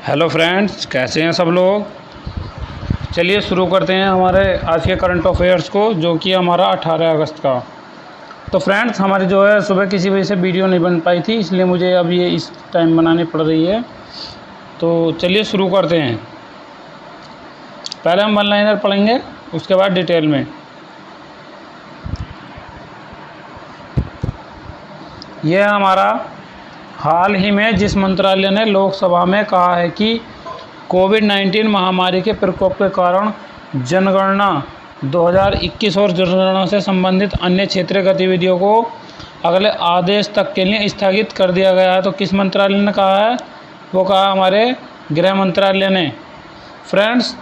Hello friends, कैसे हैं सब लोग। चलिए शुरू करते हैं हमारे आज के करंट अफेयर्स को, जो कि हमारा 18 अगस्त का। तो फ्रेंड्स, हमारी जो है सुबह किसी वजह से वीडियो नहीं बन पाई थी, इसलिए मुझे अब ये इस टाइम बनानी पड़ रही है। तो चलिए शुरू करते हैं। पहले हम वन लाइनर पढ़ेंगे, उसके बाद डिटेल में। यह हमारा हाल ही में जिस मंत्रालय ने लोकसभा में कहा है कि कोविड-19 महामारी के प्रकोप के कारण जनगणना 2021 और जनगणना से संबंधित अन्य क्षेत्रीय गतिविधियों को अगले आदेश तक के लिए स्थगित कर दिया गया है। तो किस मंत्रालय ने कहा है? वो कहा हमारे गृह मंत्रालय ने। फ्रेंड्स,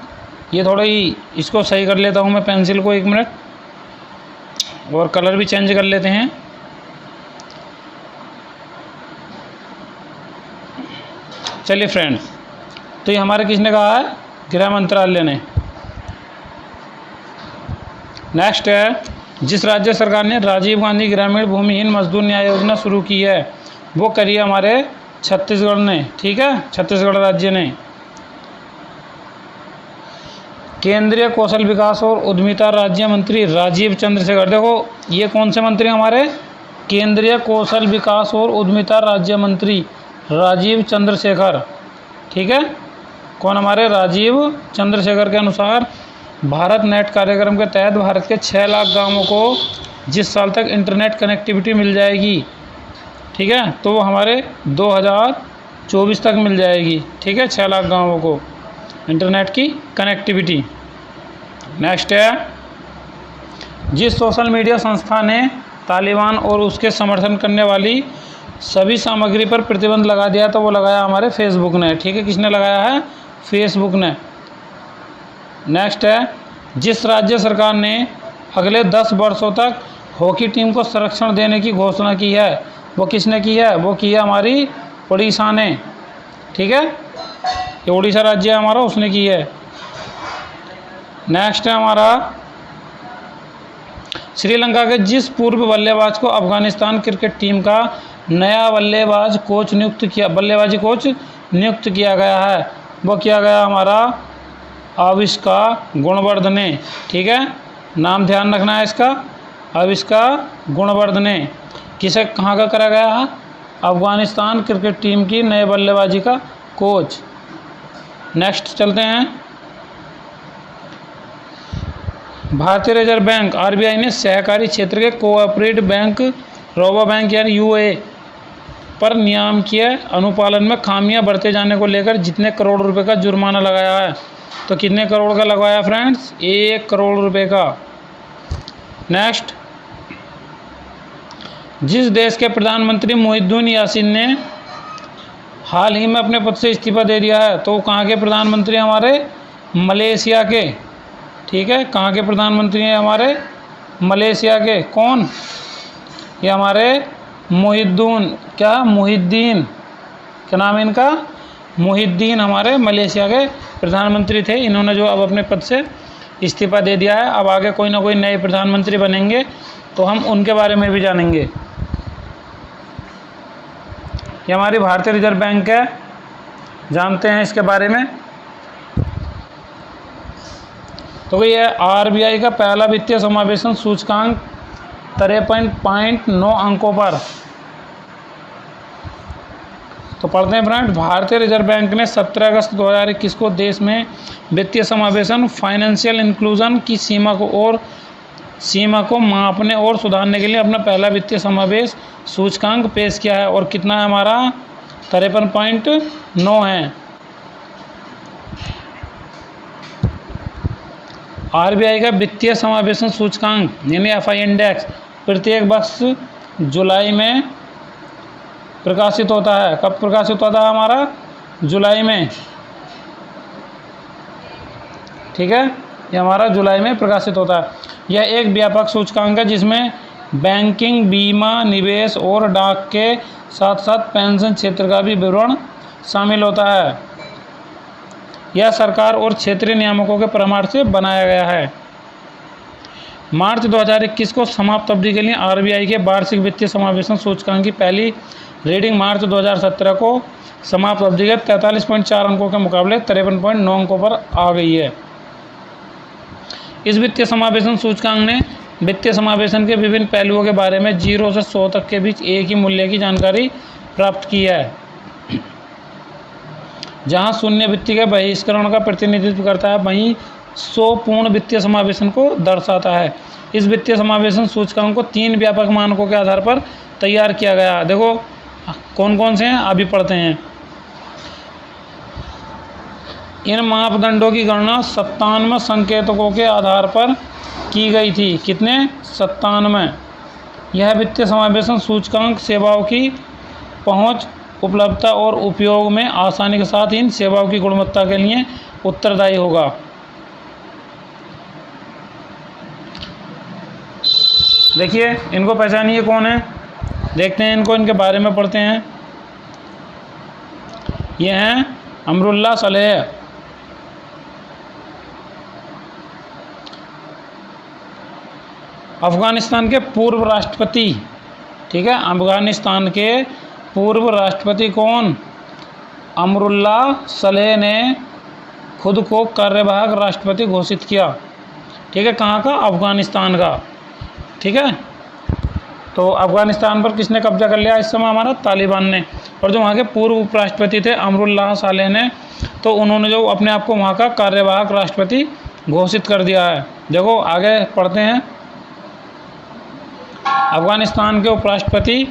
ये थोड़ा ही इसको सही कर लेता हूँ मैं पेंसिल को, 1 मिनट, और कलर भी चेंज कर लेते हैं। चलिए फ्रेंड्स, तो ये हमारे किसने कहा है? गृह मंत्रालय ने। नेक्स्ट है, जिस राज्य सरकार ने राजीव गांधी ग्रामीण भूमिहीन मजदूर न्याय योजना शुरू की है, वो करी है हमारे छत्तीसगढ़ ने। ठीक है, छत्तीसगढ़ राज्य ने। केंद्रीय कौशल विकास और उद्यमिता राज्य मंत्री राजीव चंद्रशेखर, देखो ये कौन से मंत्री हमारे? केंद्रीय कौशल विकास और उद्यमिता राज्य मंत्री राजीव चंद्रशेखर। ठीक है, कौन हमारे? राजीव चंद्रशेखर के अनुसार भारत नेट कार्यक्रम के तहत भारत के 6 लाख गांवों को जिस साल तक इंटरनेट कनेक्टिविटी मिल जाएगी, ठीक है, तो वो हमारे 2024 तक मिल जाएगी। ठीक है, 6 लाख गांवों को इंटरनेट की कनेक्टिविटी। नेक्स्ट है, जिस सोशल मीडिया संस्था ने तालिबान और उसके समर्थन करने वाली सभी सामग्री पर प्रतिबंध लगा दिया, तो वो लगाया हमारे फेसबुक ने। ठीक है, किसने लगाया है? फेसबुक ने। नेक्स्ट है, जिस राज्य सरकार ने अगले 10 वर्षों तक हॉकी टीम को संरक्षण देने की घोषणा की है, वो किसने की है? वो की है हमारी उड़ीसा ने। ठीक है, ये उड़ीसा राज्य है हमारा, उसने की है। नेक्स्ट है हमारा, श्रीलंका के जिस पूर्व बल्लेबाज को अफगानिस्तान क्रिकेट टीम का नया बल्लेबाजी कोच नियुक्त किया गया है, वो किया गया हमारा आविष्का गुणवर्धने। ठीक है, नाम ध्यान रखना है इसका, आविष्का गुणवर्धने। किसे कहाँ का करा गया है? अफगानिस्तान क्रिकेट टीम की नए बल्लेबाजी का कोच। नेक्स्ट चलते हैं, भारतीय रिजर्व बैंक आरबीआई ने सहकारी क्षेत्र के कोऑपरेटिव बैंक रोबो बैंक यानी यूए पर नियामकीय अनुपालन में खामियां बरते जाने को लेकर जितने करोड़ रुपए का जुर्माना लगाया है, तो कितने करोड़ का लगाया फ्रेंड्स? 1 करोड़ रुपए का। नेक्स्ट, जिस देश के प्रधानमंत्री मोहिउद्दीन यासीन ने हाल ही में अपने पद से इस्तीफा दे दिया है, तो कहाँ के प्रधानमंत्री? हमारे मलेशिया के। ठीक है, कहाँ के प्रधानमंत्री हैं? हमारे मलेशिया के। कौन? ये हमारे मोहिउद्दीन, क्या नाम है इनका? मोहिउद्दीन, हमारे मलेशिया के प्रधानमंत्री थे। इन्होंने जो अब अपने पद से इस्तीफा दे दिया है। अब आगे कोई ना कोई नए प्रधानमंत्री बनेंगे, तो हम उनके बारे में भी जानेंगे। ये हमारी भारतीय रिजर्व बैंक है, जानते हैं इसके बारे में। तो ये आरबीआई का पहला वित्तीय समावेशन सूचकांक 53.9 अंकों पर। तो पढ़ते हैं फ्रेंड, भारतीय रिजर्व बैंक ने 17 अगस्त 2021 को देश में वित्तीय समावेशन फाइनेंशियल इंक्लूजन की सीमा को मापने और सुधारने के लिए अपना पहला वित्तीय समावेश सूचकांक पेश किया है। और कितना है हमारा? 53.9 है। आरबीआई का वित्तीय समावेशन सूचकांक यानी एफआई इंडेक्स प्रत्येक वर्ष जुलाई में प्रकाशित होता है। कब प्रकाशित होता है हमारा? जुलाई में। ठीक है, ये हमारा जुलाई में प्रकाशित होता है। यह एक व्यापक सूचकांक है जिसमें बैंकिंग, बीमा, निवेश और डाक के साथ साथ पेंशन क्षेत्र का भी विवरण शामिल होता है। यह सरकार और क्षेत्रीय नियामकों के परामर्श से बनाया गया है। मार्च 2021 को समाप्त अवधि के लिए आरबीआई के वार्षिक वित्तीय समावेशन सूचकांक की पहली रीडिंग मार्च 2017 को समाप्त अवधि के 43.4 अंकों के मुकाबले 53.9 अंकों पर आ गई है। इस वित्तीय समावेशन सूचकांक ने वित्तीय समावेशन के विभिन्न पहलुओं के बारे में 0 से 100 तक के बीच एक ही मूल्य की जानकारी प्राप्त की है। जहां 0 वित्तीय के बहिष्करण का प्रतिनिधित्व करता है, वहीं 100 पूर्ण वित्तीय समावेशन को दर्शाता है। इस वित्तीय समावेशन सूचकांक को 3 व्यापक मानकों के आधार पर तैयार किया गया है। देखो कौन कौन से हैं, अभी पढ़ते हैं। इन मापदंडों की गणना 97 संकेतकों के आधार पर की गई थी। कितने? 97। यह वित्तीय समावेशन सूचकांक सेवाओं की पहुंच, उपलब्धता और उपयोग में आसानी के साथ इन सेवाओं की गुणवत्ता के लिए उत्तरदायी होगा। देखिए इनको पहचानिए कौन है, देखते हैं इनको, इनके बारे में पढ़ते हैं। ये हैं अमरुल्लाह सलेह, अफगानिस्तान के पूर्व राष्ट्रपति। ठीक है, अफगानिस्तान के पूर्व राष्ट्रपति कौन? अमरुल्लाह सलेह ने खुद को कार्यवाहक राष्ट्रपति घोषित किया। ठीक है, कहाँ का? अफगानिस्तान का। ठीक है, तो अफगानिस्तान पर किसने कब्जा कर लिया इस समय? हमारा तालिबान ने। और जो वहाँ के पूर्व उपराष्ट्रपति थे अमरुल्लाह सलेह ने, तो उन्होंने जो अपने आप को वहाँ का कार्यवाहक राष्ट्रपति घोषित कर दिया है। देखो आगे पढ़ते हैं। अफगानिस्तान के उपराष्ट्रपति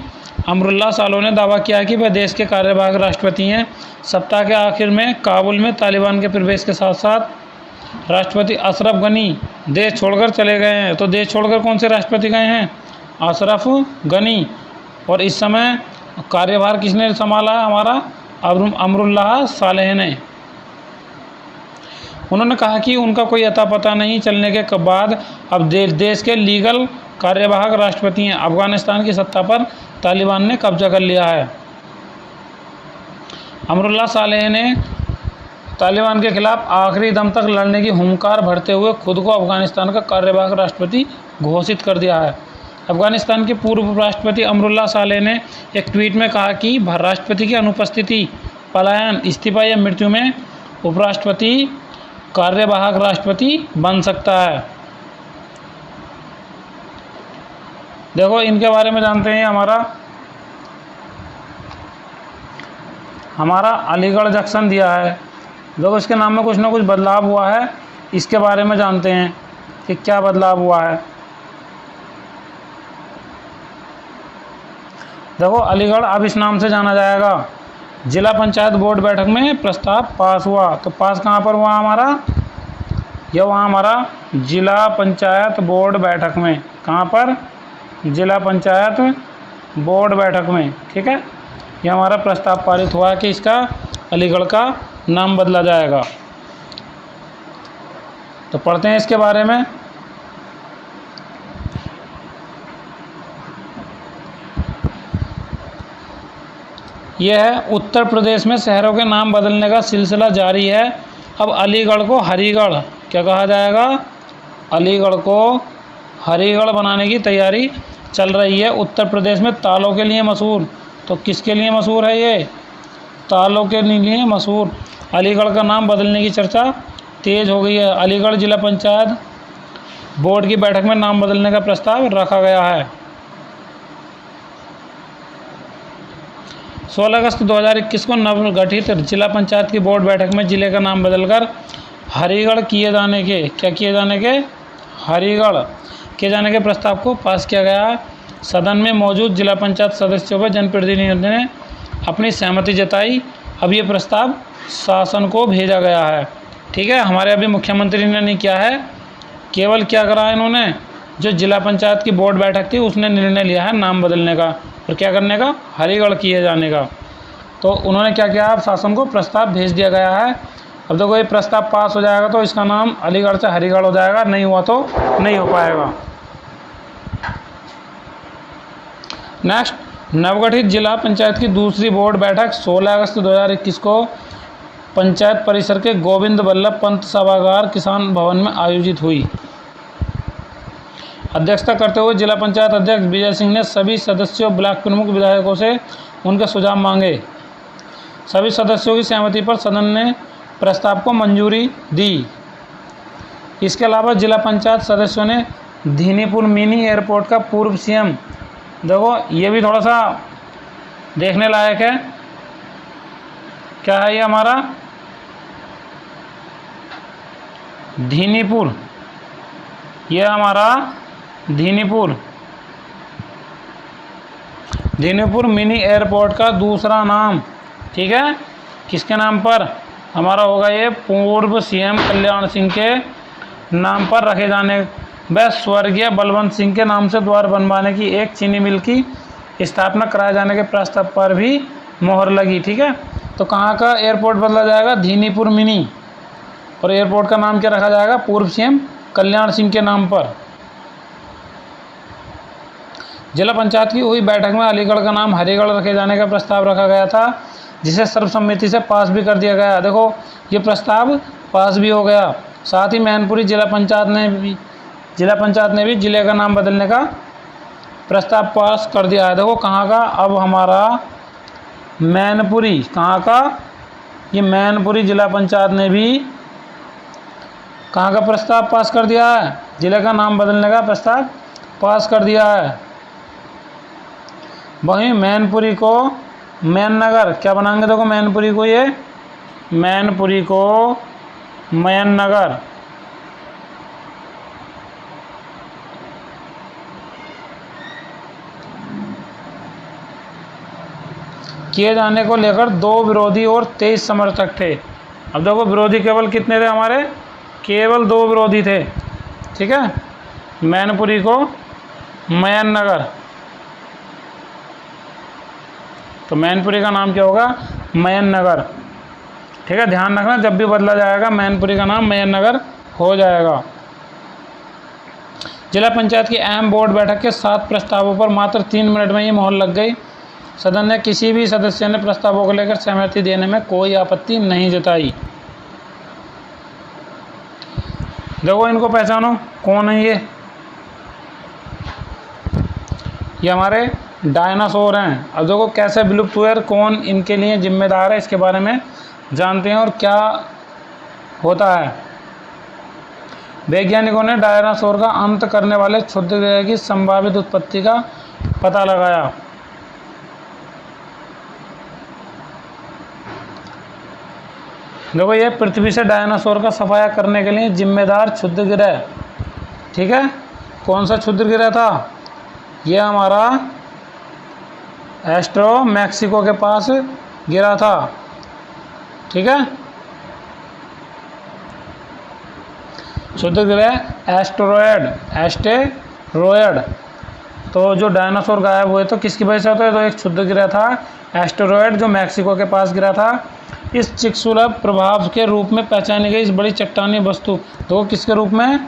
अमरुल्लाह सलेह ने दावा किया कि वह देश के कार्यवाहक राष्ट्रपति हैं। सप्ताह के आखिर में काबुल में तालिबान के प्रवेश के साथ साथ राष्ट्रपति अशरफ गनी देश छोड़कर चले गए हैं। तो देश छोड़कर कौन से राष्ट्रपति गए हैं? अशरफ गनी। और इस समय कार्यभार किसने संभाला है? हमारा अमरुल्लाह सलेह ने। उन्होंने कहा कि उनका कोई अता पता नहीं चलने के बाद अब देश के लीगल कार्यवाहक राष्ट्रपति हैं। अफगानिस्तान की सत्ता पर तालिबान ने कब्जा कर लिया है। अमरुल्लाह सलेह ने तालिबान के खिलाफ आखिरी दम तक लड़ने की हुंकार भरते हुए खुद को अफगानिस्तान का कार्यवाहक राष्ट्रपति घोषित कर दिया है। अफगानिस्तान के पूर्व राष्ट्रपति अमरुल्लाह सलेह ने एक ट्वीट में कहा कि राष्ट्रपति की अनुपस्थिति, पलायन, इस्तीफा या मृत्यु में उपराष्ट्रपति कार्यवाहक राष्ट्रपति बन सकता है। देखो इनके बारे में जानते हैं। हमारा अलीगढ़ जंक्शन दिया है। देखो इसके नाम में कुछ ना कुछ बदलाव हुआ है, इसके बारे में जानते हैं कि क्या बदलाव हुआ है। देखो अलीगढ़ अब इस नाम से जाना जाएगा। जिला पंचायत बोर्ड बैठक में प्रस्ताव पास हुआ। तो पास कहाँ पर हुआ हमारा? यह हुआ हमारा जिला पंचायत बोर्ड बैठक में। कहाँ पर? जिला पंचायत बोर्ड बैठक में। ठीक है, यह हमारा प्रस्ताव पारित हुआ कि इसका अलीगढ़ का नाम बदला जाएगा। तो पढ़ते हैं इसके बारे में। यह है उत्तर प्रदेश में शहरों के नाम बदलने का सिलसिला जारी है। अब अलीगढ़ को हरिगढ़ क्या कहा जाएगा? अलीगढ़ को हरिगढ़ बनाने की तैयारी चल रही है। उत्तर प्रदेश में तालों के लिए मशहूर। तो किसके लिए मशहूर है ये? तालों के लिए मशहूर अलीगढ़ का नाम बदलने की चर्चा तेज हो गई है। अलीगढ़ जिला पंचायत बोर्ड की बैठक में नाम बदलने का प्रस्ताव रखा गया है। 16 अगस्त 2021 को नवगठित जिला पंचायत की बोर्ड बैठक में जिले का नाम बदलकर हरिगढ़ किए जाने के हरिगढ़ किए जाने के प्रस्ताव को पास किया गया। सदन में मौजूद जिला पंचायत सदस्यों व जनप्रतिनिधियों ने अपनी सहमति जताई। अब ये प्रस्ताव शासन को भेजा गया है। ठीक है, हमारे अभी मुख्यमंत्री ने नहीं किया है, केवल क्या करा है इन्होंने, जो जिला पंचायत की बोर्ड बैठक थी उसने निर्णय लिया है नाम बदलने का और क्या करने का? हरिगढ़ किए जाने का। तो उन्होंने क्या किया? अब शासन को प्रस्ताव भेज दिया गया है। अब देखो ये प्रस्ताव पास हो जाएगा तो इसका नाम अलीगढ़ से हरिगढ़ हो जाएगा, नहीं हुआ तो नहीं हो पाएगा। नेक्स्ट, नवगठित जिला पंचायत की दूसरी बोर्ड बैठक 16 अगस्त 2021 को पंचायत परिसर के गोविंद बल्लभ पंत सभागार किसान भवन में आयोजित हुई। अध्यक्षता करते हुए जिला पंचायत अध्यक्ष विजय सिंह ने सभी सदस्यों, ब्लॉक प्रमुख, विधायकों से उनके सुझाव मांगे। सभी सदस्यों की सहमति पर सदन ने प्रस्ताव को मंजूरी दी। इसके अलावा जिला पंचायत सदस्यों ने धीनीपुर मिनी एयरपोर्ट का पूर्व सीएम, देखो ये भी थोड़ा सा देखने लायक है, क्या है ये हमारा धीनीपुर, ये हमारा धीनीपुर मिनी एयरपोर्ट का दूसरा नाम, ठीक है, किसके नाम पर हमारा होगा, ये पूर्व सीएम कल्याण सिंह के नाम पर रखे जाने व स्वर्गीय बलवंत सिंह के नाम से द्वार बनवाने की एक चीनी मिल की स्थापना कराए जाने के प्रस्ताव पर भी मोहर लगी। ठीक है, तो कहाँ का एयरपोर्ट बदला जाएगा, धीनीपुर मिनी, और एयरपोर्ट का नाम क्या रखा जाएगा, पूर्व सीएम कल्याण सिंह के नाम पर। जिला पंचायत की हुई बैठक में अलीगढ़ का नाम हरिगढ़ रखे जाने का प्रस्ताव रखा गया था, जिसे सर्वसम्मति से पास भी कर दिया गया। देखो ये प्रस्ताव पास भी हो गया। साथ ही मैनपुरी जिला पंचायत ने भी जिले का नाम बदलने का प्रस्ताव पास कर दिया है। देखो कहाँ का, अब हमारा मैनपुरी, कहाँ का, ये मैनपुरी जिला पंचायत ने भी कहाँ का प्रस्ताव पास कर दिया है, जिले का नाम बदलने का प्रस्ताव पास कर दिया है। वहीं मैनपुरी को मैननगर क्या बनाएंगे, देखो मैनपुरी को ये मैनपुरी को मैननगर, किए जाने को लेकर 2 विरोधी और 23 समर्थक थे। अब देखो विरोधी केवल कितने थे हमारे, केवल 2 विरोधी थे। ठीक है, मैनपुरी को मैननगर, तो मैनपुरी का नाम क्या होगा, मैननगर। ठीक है, ध्यान रखना जब भी बदला जाएगा मैनपुरी का नाम मैननगर हो जाएगा। जिला पंचायत की अहम बोर्ड बैठक के 7 प्रस्तावों पर मात्र 3 मिनट में ही मोहर लग गई। सदन ने किसी भी सदस्य ने प्रस्तावों को लेकर सहमति देने में कोई आपत्ति नहीं जताई। देखो इनको पहचानो, कौन है ये हमारे डायनासोर हैं। अब देखो कैसे विलुप्त हुए, कौन इनके लिए जिम्मेदार है, इसके बारे में जानते हैं और क्या होता है। वैज्ञानिकों ने डायनासोर का अंत करने वाले क्षुद्रग्रह की संभावित उत्पत्ति का पता लगाया। देखो ये पृथ्वी से डायनासोर का सफाया करने के लिए जिम्मेदार क्षुद्रग्रह, ठीक है, कौन सा क्षुद्रग्रह था, ये हमारा एस्ट्रो मैक्सिको के पास गिरा था। ठीक है, क्षुद्रग्रह एस्टेरॉयड। तो जो डायनासोर गायब हुए तो किसकी वजह से होता है, तो एक क्षुद्रग्रह था एस्टेरॉयड जो मैक्सिको के पास गिरा था। इस चिकसुलभ प्रभाव के रूप में पहचानी गई इस बड़ी चट्टानी वस्तु, तो किसके रूप में,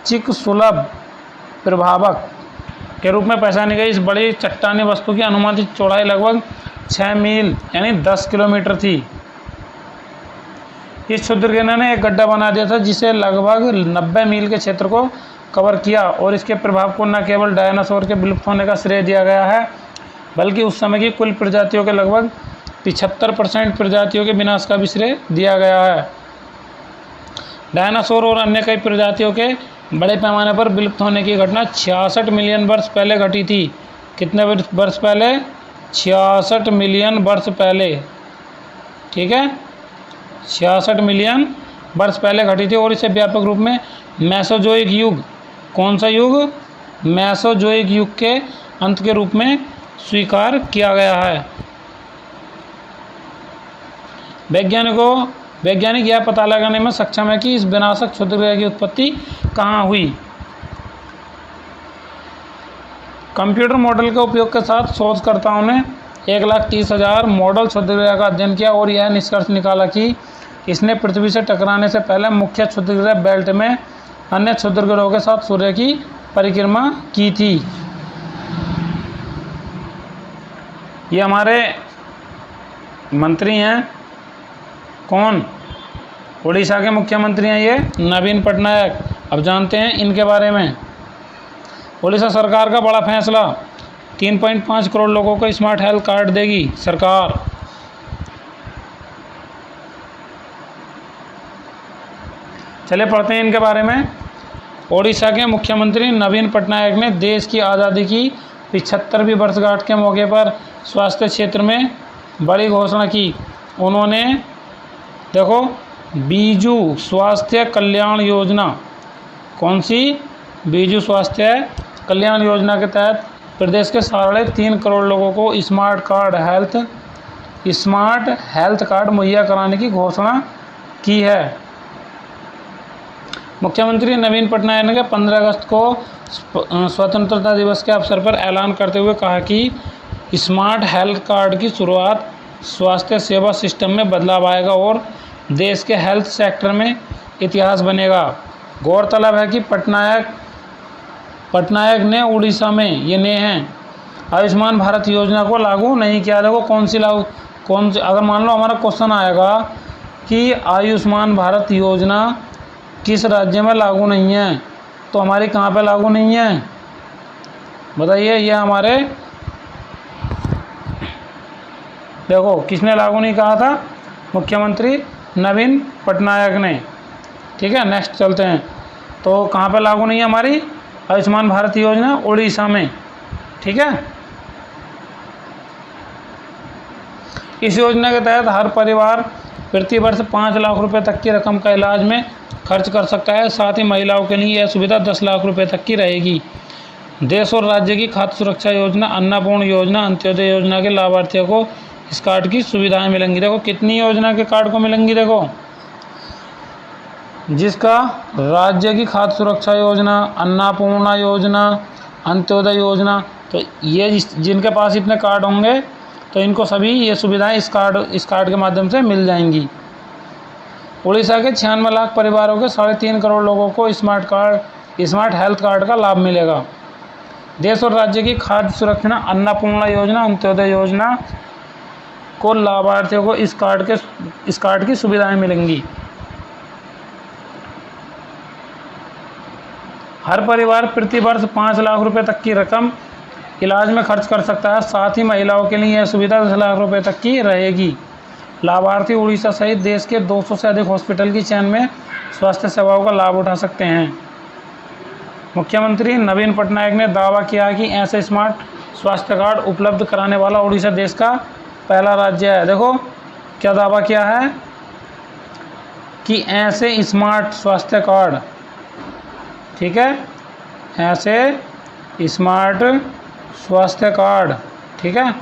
चिकसुलभ प्रभावक के रूप में पहचानी गई इस बड़ी चट्टानी वस्तु की अनुमानित चौड़ाई लगभग 6 मील यानी 10 किलोमीटर थी। इस क्षुद्रग्रह ने एक गड्ढा बना दिया था जिसे लगभग 90 मील के क्षेत्र को कवर किया, और इसके प्रभाव को न केवल डायनासोर के विलुप्त होने का श्रेय दिया गया है, बल्कि उस समय की कुल प्रजातियों के लगभग 75% प्रजातियों के विनाश का भी श्रेय दिया गया है। डायनासोर और अन्य कई प्रजातियों के बड़े पैमाने पर विलुप्त होने की घटना 66 मिलियन वर्ष पहले घटी थी। कितने वर्ष पहले, 66 मिलियन वर्ष पहले। ठीक है, 66 मिलियन वर्ष पहले घटी थी, और इसे व्यापक रूप में मेसोजोइक युग, कौन सा युग, मेसोजोइक युग के अंत के रूप में स्वीकार किया गया है। वैज्ञानिक यह पता लगाने में सक्षम है कि इस विनाशक क्षुद्रग्रह की उत्पत्ति कहाँ हुई। कंप्यूटर मॉडल के उपयोग के साथ शोधकर्ताओं ने 1,30,000 मॉडल क्षुद्रग्रह का अध्ययन किया और यह निष्कर्ष निकाला कि इसने पृथ्वी से टकराने से पहले मुख्य क्षुद्रग्रह बेल्ट में अन्य क्षुद्रग्रहों के साथ सूर्य की परिक्रमा की थी। ये हमारे मंत्री हैं, कौन, उड़ीसा के मुख्यमंत्री हैं ये नवीन पटनायक। अब जानते हैं इनके बारे में। उड़ीसा सरकार का बड़ा फैसला, 3.5 करोड़ लोगों को स्मार्ट हेल्थ कार्ड देगी सरकार। चलिए पढ़ते हैं इनके बारे में। ओडिशा के मुख्यमंत्री नवीन पटनायक ने देश की आज़ादी की 75वीं वर्षगांठ के मौके पर स्वास्थ्य क्षेत्र में बड़ी घोषणा की। उन्होंने देखो बीजू स्वास्थ्य कल्याण योजना, कौन सी? बीजू स्वास्थ्य कल्याण योजना के तहत प्रदेश के 3.5 करोड़ लोगों को स्मार्ट हेल्थ कार्ड मुहैया कराने की घोषणा की है। मुख्यमंत्री नवीन पटनायक ने 15 अगस्त को स्वतंत्रता दिवस के अवसर पर ऐलान करते हुए कहा कि स्मार्ट हेल्थ कार्ड की शुरुआत स्वास्थ्य सेवा सिस्टम में बदलाव आएगा और देश के हेल्थ सेक्टर में इतिहास बनेगा। गौरतलब है कि पटनायक ने उड़ीसा में ये नए हैं आयुष्मान भारत योजना को लागू नहीं किया। देखो कौन सी, अगर मान लो हमारा क्वेश्चन आएगा कि आयुष्मान भारत योजना किस राज्य में लागू नहीं है, तो हमारी कहाँ पे लागू नहीं है बताइए। ये हमारे, देखो किसने लागू नहीं कहा था? मुख्यमंत्री नवीन पटनायक ने। ठीक है, नेक्स्ट चलते हैं। तो कहाँ पे लागू नहीं है हमारी आयुष्मान भारत योजना? उड़ीसा में। ठीक है, इस योजना के तहत हर परिवार प्रति वर्ष 5 लाख रुपए तक की रकम का इलाज में खर्च कर सकता है। साथ ही महिलाओं के लिए यह सुविधा 10 लाख रुपए तक की रहेगी। देश और राज्य की खाद्य सुरक्षा योजना, अन्नपूर्ण योजना, अंत्योदय योजना के लाभार्थियों को इस कार्ड की सुविधाएं मिलेंगी। देखो कितनी योजना के कार्ड को मिलेंगी, देखो जिसका राज्य की खाद्य सुरक्षा योजना, अन्नपूर्णा योजना, अंत्योदय योजना, तो ये जिनके पास इतने कार्ड होंगे तो इनको सभी ये सुविधाएं इस कार्ड के माध्यम से मिल जाएंगी। उड़ीसा के 96 लाख परिवारों के 3.5 करोड़ लोगों को स्मार्ट हेल्थ कार्ड का लाभ मिलेगा। देश और राज्य की खाद्य सुरक्षा, अन्नपूर्णा योजना, अंत्योदय योजना को लाभार्थियों को इस कार्ड की सुविधाएं मिलेंगी। हर परिवार प्रति वर्ष 5 लाख रुपए तक की रकम इलाज में खर्च कर सकता है। साथ ही महिलाओं के लिए यह सुविधा 10 लाख रुपए तक की रहेगी। लाभार्थी उड़ीसा सहित देश के 200 से अधिक हॉस्पिटल की चेन में स्वास्थ्य सेवाओं का लाभ उठा सकते हैं। मुख्यमंत्री नवीन पटनायक ने दावा किया कि ऐसे स्मार्ट स्वास्थ्य कार्ड उपलब्ध कराने वाला उड़ीसा देश का पहला राज्य है। देखो क्या दावा किया है कि ऐसे स्मार्ट स्वास्थ्य कार्ड, ठीक है, ऐसे स्मार्ट स्वास्थ्य कार्ड, ठीक है,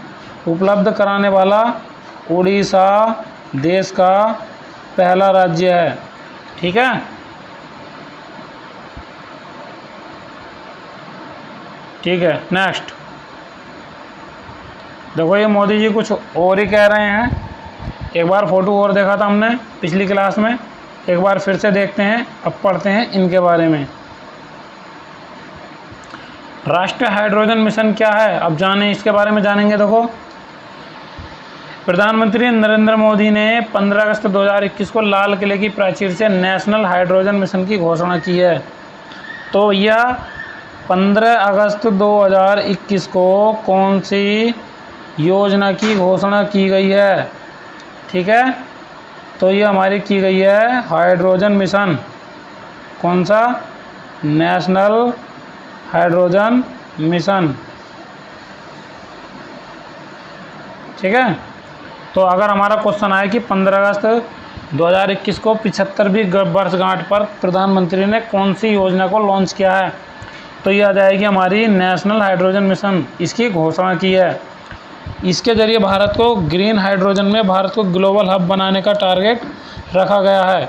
उपलब्ध कराने वाला उड़ीसा देश का पहला राज्य है। ठीक है, ठीक है, नेक्स्ट देखो ये मोदी जी कुछ और ही कह रहे हैं। एक बार फोटो और देखा था हमने पिछली क्लास में, एक बार फिर से देखते हैं, अब पढ़ते हैं इनके बारे में। राष्ट्रीय हाइड्रोजन मिशन क्या है, अब जाने इसके बारे में जानेंगे। देखो प्रधानमंत्री नरेंद्र मोदी ने 15 अगस्त 2021 को लाल किले की प्राचीर से नेशनल हाइड्रोजन मिशन की घोषणा की है। तो यह 15 अगस्त 2021 को कौन सी योजना की घोषणा की गई है? ठीक है, तो ये हमारी की गई है हाइड्रोजन मिशन। कौन सा? National hydrogen mission. ठीक है, तो अगर हमारा क्वेश्चन आए कि 15 अगस्त 2021 को 75वीं वर्षगांठ पर प्रधानमंत्री ने कौन सी योजना को लॉन्च किया है, तो ये आ जाएगी हमारी नेशनल हाइड्रोजन मिशन। इसकी घोषणा की है। इसके जरिए भारत को ग्रीन हाइड्रोजन में भारत को ग्लोबल हब बनाने का टारगेट रखा गया है।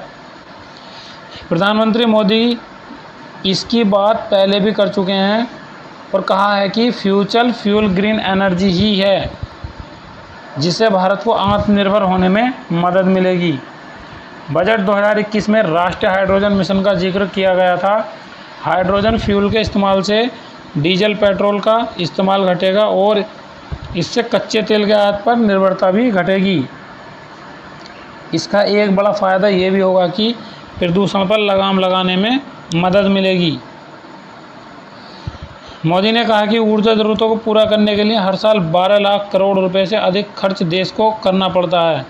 प्रधानमंत्री मोदी इसकी बात पहले भी कर चुके हैं और कहा है कि फ्यूचर फ्यूल ग्रीन एनर्जी ही है जिससे भारत को आत्मनिर्भर होने में मदद मिलेगी। बजट 2021 में राष्ट्रीय हाइड्रोजन मिशन का जिक्र किया गया था। हाइड्रोजन फ्यूल के इस्तेमाल से डीजल पेट्रोल का इस्तेमाल घटेगा और इससे कच्चे तेल के आयात पर निर्भरता भी घटेगी। इसका एक बड़ा फ़ायदा ये भी होगा कि प्रदूषण पर लगाम लगाने में मदद मिलेगी। मोदी ने कहा कि ऊर्जा ज़रूरतों को पूरा करने के लिए हर साल 12 लाख करोड़ रुपए से अधिक खर्च देश को करना पड़ता है।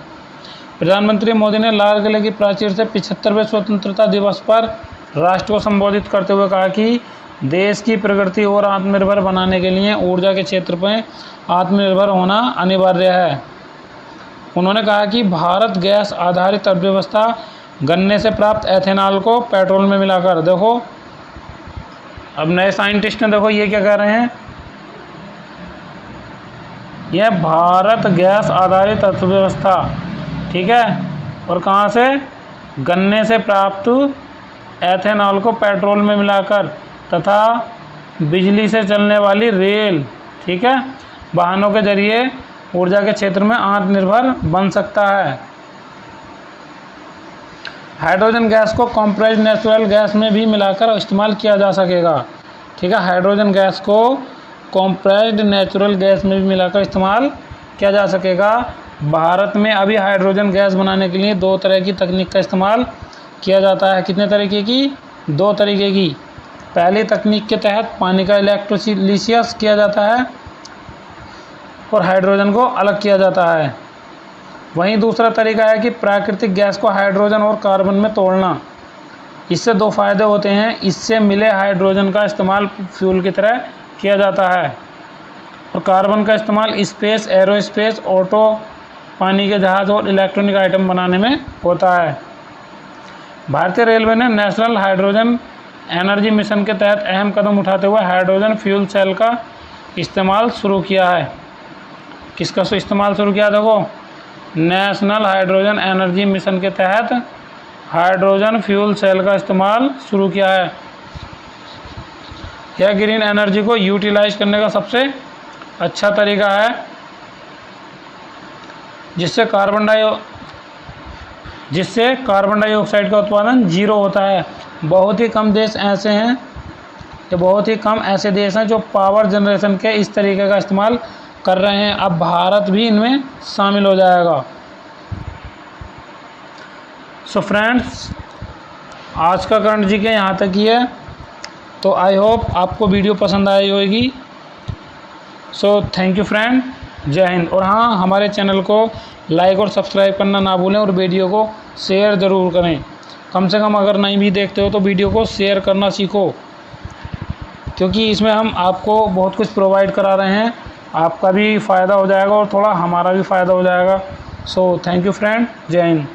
प्रधानमंत्री मोदी ने लाल किले की प्राचीर से 75वें स्वतंत्रता दिवस पर राष्ट्र को संबोधित करते हुए कहा कि देश की प्रगति और आत्मनिर्भर बनाने के लिए ऊर्जा के क्षेत्र में आत्मनिर्भर होना अनिवार्य है। उन्होंने कहा कि भारत गैस आधारित अर्थव्यवस्था गन्ने से प्राप्त एथेनॉल को पेट्रोल में मिलाकर, देखो अब नए साइंटिस्ट ने, देखो ये क्या कह रहे हैं, यह भारत गैस आधारित अर्थव्यवस्था, ठीक है, और कहाँ से, गन्ने से प्राप्त एथेनॉल को पेट्रोल में मिलाकर तथा बिजली से चलने वाली रेल, ठीक है, वाहनों के जरिए ऊर्जा के क्षेत्र में आत्मनिर्भर बन सकता है। हाइड्रोजन गैस को कॉम्प्रेस्ड नेचुरल गैस में भी मिलाकर इस्तेमाल किया जा सकेगा, ठीक है, हाइड्रोजन गैस को कॉम्प्रेस्ड नेचुरल गैस में भी मिलाकर इस्तेमाल किया जा सकेगा। भारत में अभी हाइड्रोजन गैस बनाने के लिए 2 तरह की तकनीक का इस्तेमाल किया जाता है। कितने तरीके की? 2 तरीके की। पहली तकनीक के तहत पानी का इलेक्ट्रोलिसिस किया जाता है और हाइड्रोजन को अलग किया जाता है। वहीं दूसरा तरीका है कि प्राकृतिक गैस को हाइड्रोजन और कार्बन में तोड़ना। इससे 2 फायदे होते हैं। इससे मिले हाइड्रोजन का इस्तेमाल फ्यूल की तरह किया जाता है और कार्बन का इस्तेमाल स्पेस, एरोस्पेस, ऑटो, पानी के जहाज और इलेक्ट्रॉनिक आइटम बनाने में होता है। भारतीय रेलवे ने नेशनल हाइड्रोजन एनर्जी मिशन के तहत अहम कदम उठाते हुए हाइड्रोजन फ्यूल सेल का इस्तेमाल शुरू किया है। किसका इस्तेमाल शुरू किया? देखो, नेशनल हाइड्रोजन एनर्जी मिशन के तहत हाइड्रोजन फ्यूल सेल का इस्तेमाल शुरू किया है। यह ग्रीन एनर्जी को यूटिलाइज करने का सबसे अच्छा तरीका है जिससे कार्बन डाइऑक्साइड का उत्पादन 0 होता है। बहुत ही कम ऐसे देश हैं जो पावर जनरेशन के इस तरीके का इस्तेमाल कर रहे हैं। अब भारत भी इनमें शामिल हो जाएगा। सो फ्रेंड्स, आज का करंट जीके यहाँ तक ही है। तो आई होप आपको वीडियो पसंद आई होगी। सो थैंक यू फ्रेंड, जय हिंद। और हाँ, हमारे चैनल को लाइक और सब्सक्राइब करना ना भूलें और वीडियो को शेयर ज़रूर करें। कम से कम अगर नहीं भी देखते हो तो वीडियो को शेयर करना सीखो, क्योंकि इसमें हम आपको बहुत कुछ प्रोवाइड करा रहे हैं। आपका भी फ़ायदा हो जाएगा और थोड़ा हमारा भी फ़ायदा हो जाएगा। सो थैंक यू फ्रेंड, जय हिंद।